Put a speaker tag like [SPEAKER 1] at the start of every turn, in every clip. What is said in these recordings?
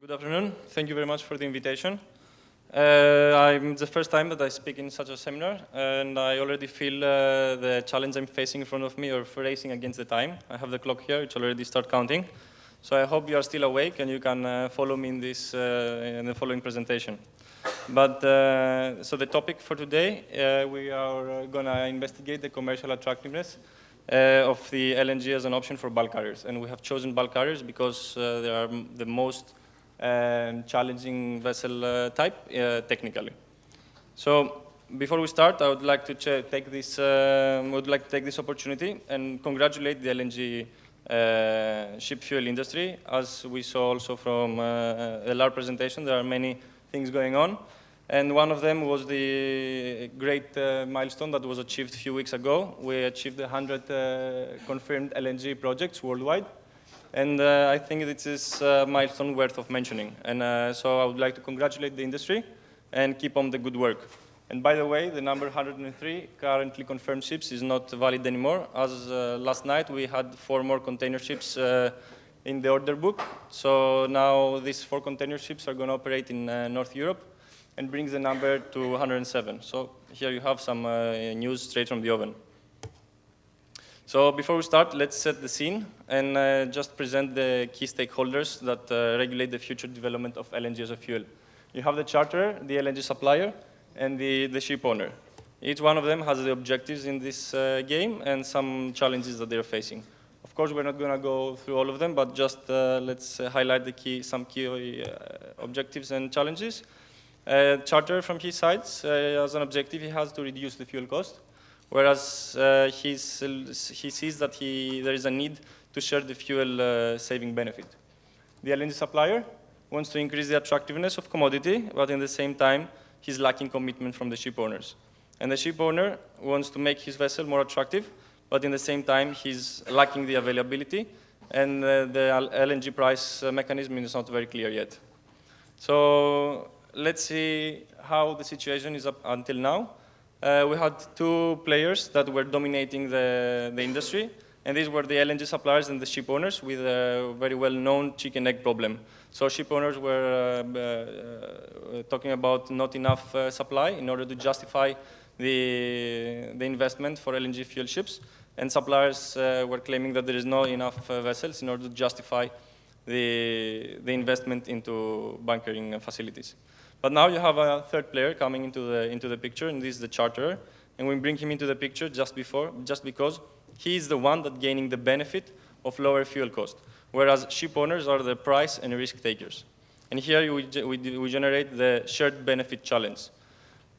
[SPEAKER 1] Good afternoon. Thank you very much for the invitation. It's the first time that I speak in such a seminar, and I already feel the challenge I'm facing in front of me, or racing against the time. I have the clock here; it's already start counting. So I hope you are still awake and you can follow me in this in the following presentation. But so the topic for today, we are going to investigate the commercial attractiveness of the LNG as an option for bulk carriers, and we have chosen bulk carriers because they are the most challenging vessel type technically. So before we start, I would like to take this opportunity and congratulate the LNG ship fuel industry. As we saw also from the LAR presentation, there are many things going on, and one of them was the great milestone that was achieved a few weeks ago. We achieved 100 confirmed LNG projects worldwide. And I think this is a milestone worth of mentioning. And so I would like to congratulate the industry and keep on the good work. And by the way, the number 103 currently confirmed ships is not valid anymore, as last night we had 4 more container ships in the order book. So now these 4 container ships are going to operate in North Europe and brings the number to 107. So here you have some news straight from the oven. So before we start, let's set the scene and just present the key stakeholders that regulate the future development of LNG as a fuel. You have the charterer, the LNG supplier, and the ship owner. Each one of them has the objectives in this game and some challenges that they're facing. Of course, we're not going to go through all of them, but just let's highlight some key objectives and challenges. Charterer, from his side, as an objective, he has to reduce the fuel cost. Whereas he sees that there is a need to share the fuel saving benefit. The LNG supplier wants to increase the attractiveness of commodity, but in the same time, he's lacking commitment from the ship owners. And the ship owner wants to make his vessel more attractive, but in the same time, he's lacking the availability, and the LNG price mechanism is not very clear yet. So let's see how the situation is up until now. We had 2 players that were dominating the industry, and these were the LNG suppliers and the ship owners with a very well-known chicken-egg problem. So ship owners were talking about not enough supply in order to justify the investment for LNG fuel ships, and suppliers were claiming that there is not enough vessels in order to justify the investment into bunkering facilities. But now you have a 3rd player coming into the picture, and this is the charterer. And we bring him into the picture just because he is the one that's gaining the benefit of lower fuel cost, whereas ship owners are the price and risk takers. And here we generate the shared benefit challenge.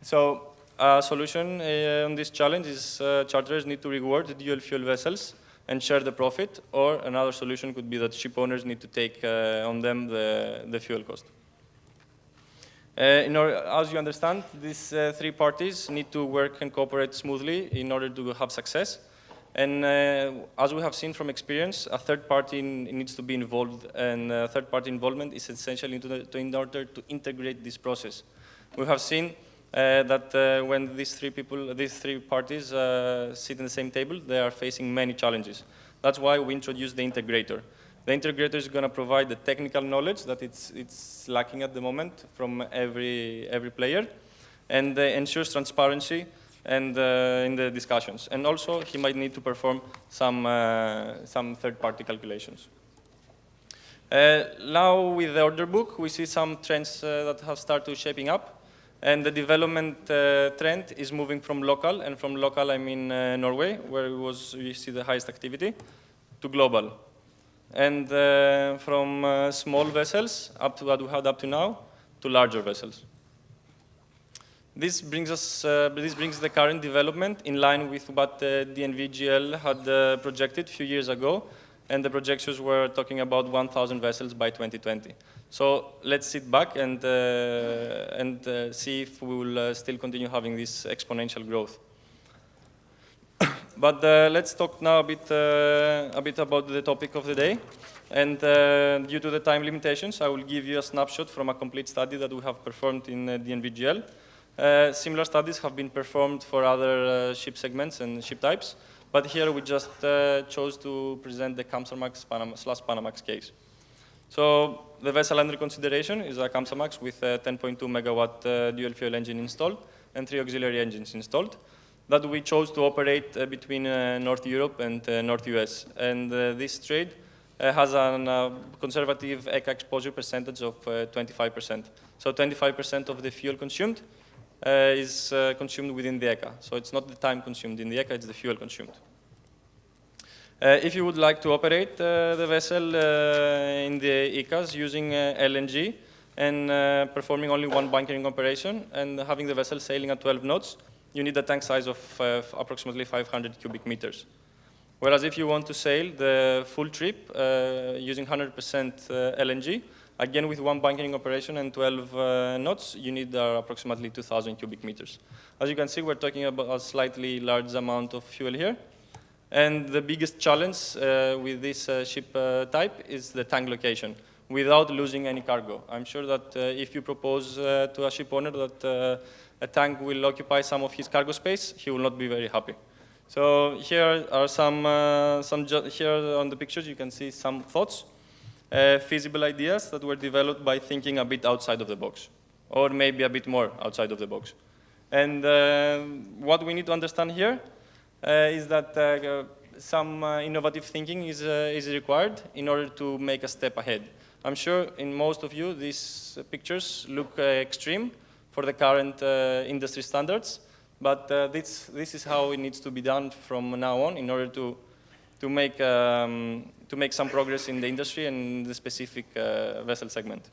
[SPEAKER 1] So a solution on this challenge is charterers need to reward the dual fuel vessels and share the profit, or another solution could be that ship owners need to take on them the fuel cost. As you understand, these 3 parties need to work and cooperate smoothly in order to have success. And as we have seen from experience, a 3rd party needs to be involved, and 3rd party involvement is essential in order to integrate this process. We have seen that when these 3 parties sit in the same table, they are facing many challenges. That's why we introduced the integrator. The integrator is going to provide the technical knowledge that it's lacking at the moment from every player, and ensures transparency and in the discussions. And also, he might need to perform some 3rd-party calculations. Now, with the order book, we see some trends that have started shaping up, and the development trend is moving from local, and from local I mean Norway, where we see the highest activity, to global. And from small vessels, up to what we had up to now, to larger vessels. This brings the current development in line with what DNV GL had projected a few years ago, and the projections were talking about 1,000 vessels by 2020. So let's sit back and see if we will still continue having this exponential growth. But let's talk now a bit about the topic of the day. And due to the time limitations, I will give you a snapshot from a complete study that we have performed in DNV GL. Similar studies have been performed for other ship segments and ship types, but here we just chose to present the Kamsarmax/Panamax case. So the vessel under consideration is a Kamsamax with a 10.2 megawatt dual fuel engine installed and 3 auxiliary engines installed that we chose to operate between North Europe and North US. And this trade has a conservative ECA exposure percentage of 25%. So 25% of the fuel consumed is consumed within the ECA. So it's not the time consumed in the ECA, it's the fuel consumed. If you would like to operate the vessel in the ECAs using LNG and performing only one bunkering operation and having the vessel sailing at 12 knots, you need a tank size of approximately 500 cubic meters. Whereas if you want to sail the full trip using 100% LNG, again with one bunkering operation and 12 knots, you need approximately 2,000 cubic meters. As you can see, we're talking about a slightly large amount of fuel here. And the biggest challenge with this ship type is the tank location, without losing any cargo. I'm sure that if you propose to a ship owner that a tank will occupy some of his cargo space, he will not be very happy. So here are here on the pictures you can see some thoughts, feasible ideas that were developed by thinking a bit outside of the box, or maybe a bit more outside of the box. And what we need to understand here is that some innovative thinking is required in order to make a step ahead. I'm sure in most of you these pictures look extreme for the current industry standards, but this is how it needs to be done from now on in order to make some progress in the industry and the specific vessel segment.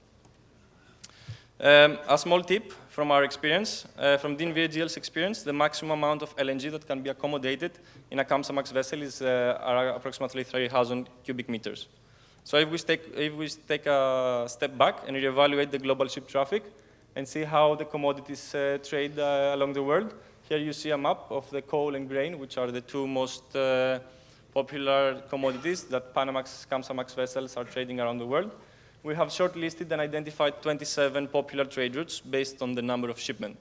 [SPEAKER 1] A small tip from our experience, from DNV GL's experience, the maximum amount of LNG that can be accommodated in a Kamsamax vessel is approximately 30,000 cubic meters. So if we take a step back and reevaluate the global ship traffic and see how the commodities trade along the world, here you see a map of the coal and grain, which are the two most popular commodities that Panamax, Kamsamax vessels are trading around the world. We have shortlisted and identified 27 popular trade routes based on the number of shipment.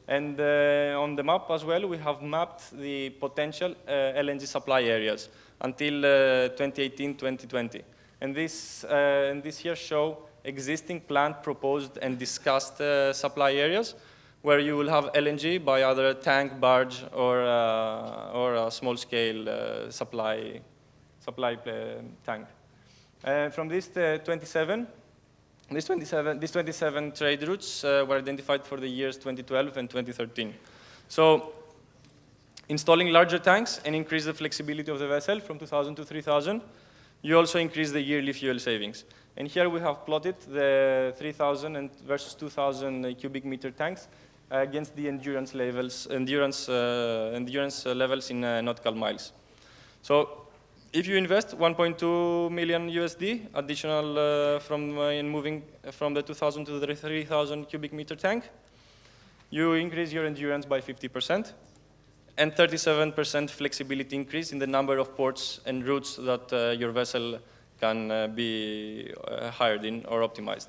[SPEAKER 1] And on the map as well, we have mapped the potential LNG supply areas until 2018-2020. And this here show existing planned, proposed, and discussed supply areas where you will have LNG by either a tank, barge, or a small-scale supply tank. From these 27 trade routes were identified for the years 2012 and 2013. So installing larger tanks and increase the flexibility of the vessel from 2,000 to 3,000, you also increase the yearly fuel savings. And here we have plotted the 3,000 versus 2,000 cubic meter tanks against the endurance levels in nautical miles. So if you invest 1.2 million USD additional in moving from the 2,000 to the 3,000 cubic meter tank, you increase your endurance by 50% and 37% flexibility increase in the number of ports and routes that your vessel can be hired in or optimized.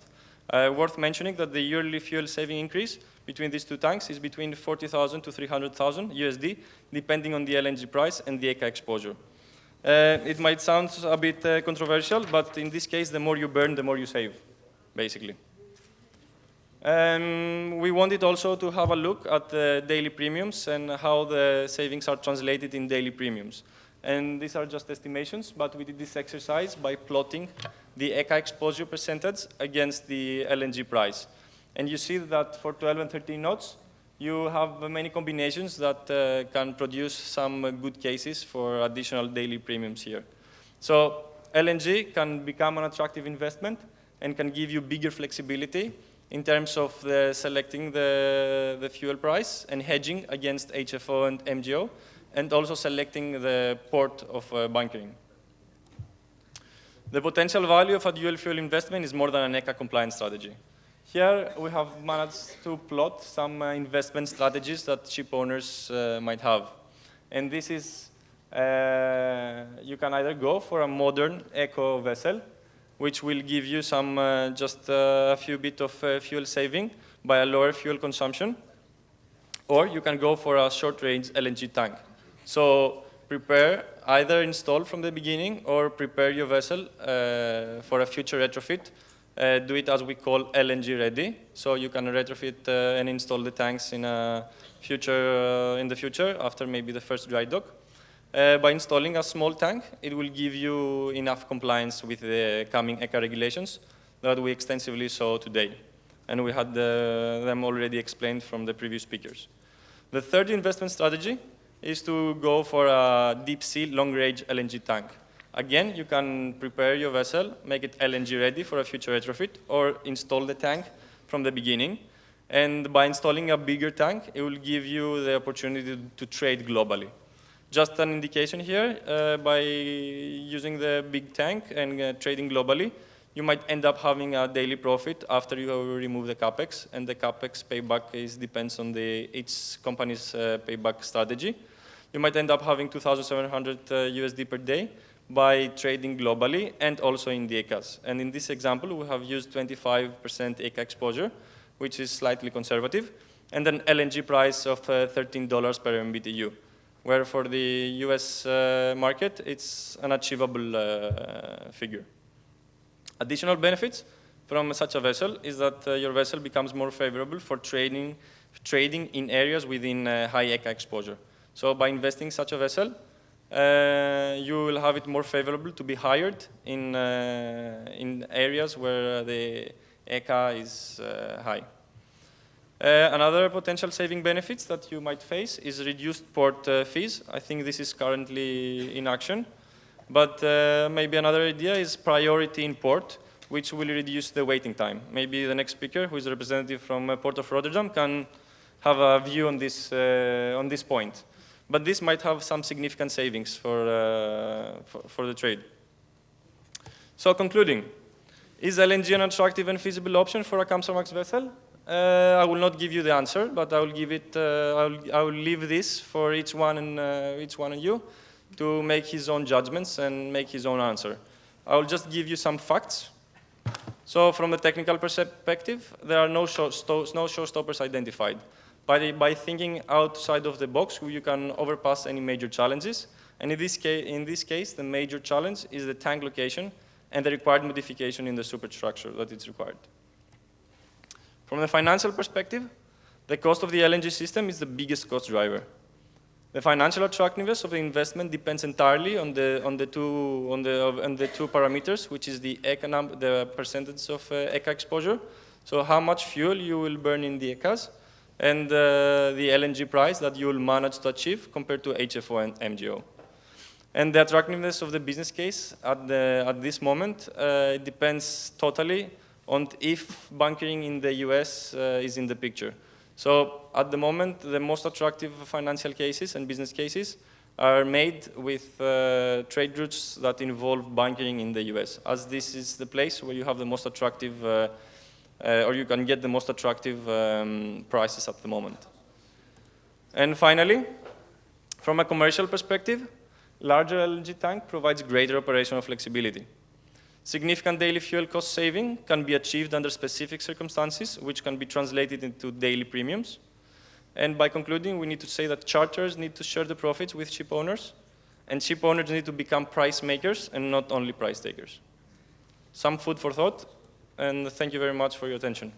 [SPEAKER 1] Worth mentioning that the yearly fuel saving increase between these two tanks is between 40,000 to 300,000 USD, depending on the LNG price and the ECA exposure. It might sound a bit controversial, but in this case, the more you burn, the more you save, basically. We wanted also to have a look at the daily premiums and how the savings are translated in daily premiums. And these are just estimations, but we did this exercise by plotting the ECA exposure percentage against the LNG price. And you see that for 12 and 13 knots, you have many combinations that can produce some good cases for additional daily premiums here. So LNG can become an attractive investment and can give you bigger flexibility in terms of selecting the fuel price and hedging against HFO and MGO, and also selecting the port of bunkering. The potential value of a dual fuel investment is more than an ECA compliant strategy. Here we have managed to plot some investment strategies that ship owners might have. And this is, you can either go for a modern eco vessel, which will give you some just a few bit of fuel saving by a lower fuel consumption, or you can go for a short-range LNG tank. So prepare either install from the beginning or prepare your vessel for a future retrofit. Do it as we call LNG ready. So you can retrofit and install the tanks in the future after maybe the first dry dock. By installing a small tank, it will give you enough compliance with the coming ECA regulations that we extensively saw today. And we had them already explained from the previous speakers. The third investment strategy is to go for a deep-sea, long-range LNG tank. Again, you can prepare your vessel, make it LNG ready for a future retrofit, or install the tank from the beginning. And by installing a bigger tank, it will give you the opportunity to trade globally. Just an indication here, by using the big tank and trading globally, you might end up having a daily profit after you remove the capex, and the capex payback depends on each company's payback strategy. You might end up having 2,700 USD per day by trading globally and also in the ECAs. And in this example, we have used 25% ECA exposure, which is slightly conservative, and an LNG price of $13 per MMBTU, where for the US market, it's an achievable figure. Additional benefits from such a vessel is that your vessel becomes more favorable for trading in areas within high ECA exposure. So by investing in such a vessel, you will have it more favorable to be hired in areas where the ECA is high. Another potential saving benefits that you might face is reduced port fees. I think this is currently in action. But maybe another idea is priority in port, which will reduce the waiting time. Maybe the next speaker, who is a representative from Port of Rotterdam, can have a view on this point. But this might have some significant savings for the trade. So concluding, is LNG an attractive and feasible option for a Kamsarmax vessel? I will not give you the answer, but I will give it. I will leave this for each one of you to make his own judgments and make his own answer. I will just give you some facts. So from the technical perspective, there are no showstoppers identified. By thinking outside of the box, you can overpass any major challenges. And in this case, the major challenge is the tank location and the required modification in the superstructure that is required. From the financial perspective, the cost of the LNG system is the biggest cost driver. The financial attractiveness of the investment depends entirely on the two parameters, which is the percentage of ECA exposure, so how much fuel you will burn in the ECAs, and the LNG price that you will manage to achieve compared to HFO and MGO. And the attractiveness of the business case at this moment it depends totally on if bunkering in the US is in the picture. So at the moment, the most attractive financial cases and business cases are made with trade routes that involve bunkering in the US, as this is the place where you have the most attractive, or you can get the most attractive prices at the moment. And finally, from a commercial perspective, larger LNG tank provides greater operational flexibility. Significant daily fuel cost saving can be achieved under specific circumstances, which can be translated into daily premiums. And by concluding, we need to say that charters need to share the profits with ship owners, and ship owners need to become price makers and not only price takers. Some food for thought, and thank you very much for your attention.